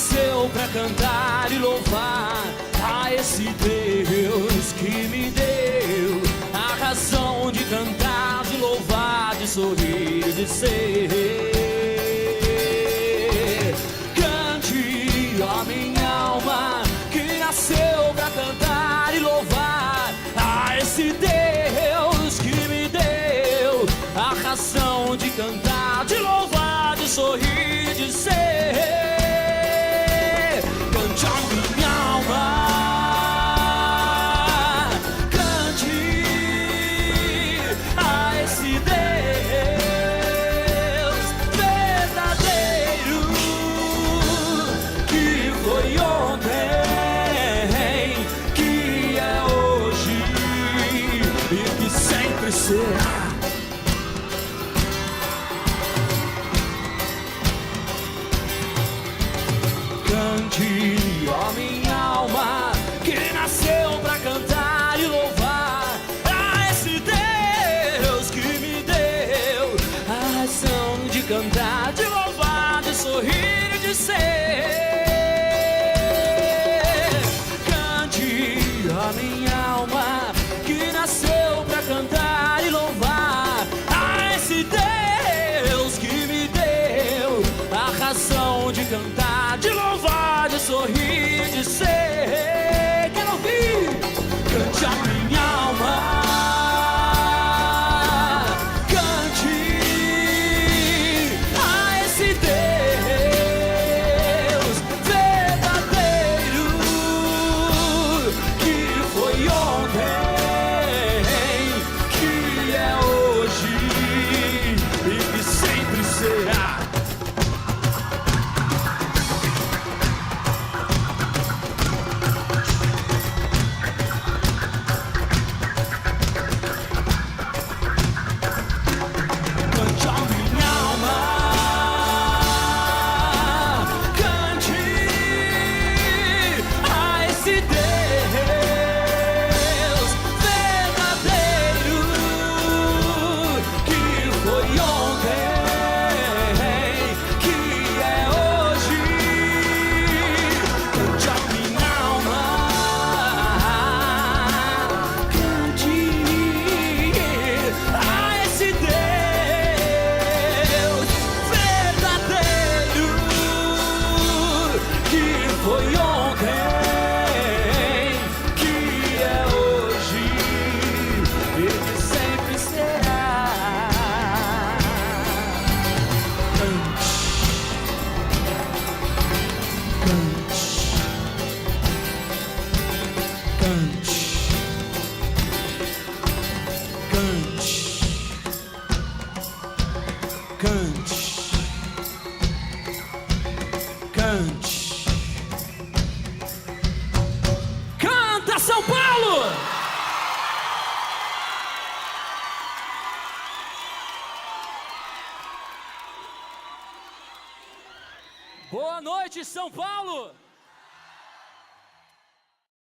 nasceu pra cantar e louvar a esse Deus que me deu a razão de cantar, de louvar, de sorrir, de ser. Cante, ó minha alma, que nasceu pra cantar e louvar a esse Deus que me deu a razão de cantar, de louvar, de sorrir, de ser. Cante, ó minha alma, cante a esse Deus verdadeiro que foi ontem, que é hoje e que sempre será. Cante, ó minha alma, que nasceu pra cantar e louvar a esse Deus que me deu a razão de cantar, de louvar, de sorrir e de ser. Cante, ó minha alma, que nasceu pra cantar e louvar a esse Deus que me deu a razão de cantar, de louvar, de sorrir, de ser. Quero ouvir. Cante, a minha alma, cante a esse Deus verdadeiro que foi ontem, que é hoje e que sempre será. Foi ontem, que é hoje e que sempre será. Cante, cante, cante, cante, cante, cante. Canta, São Paulo! Boa noite, São Paulo!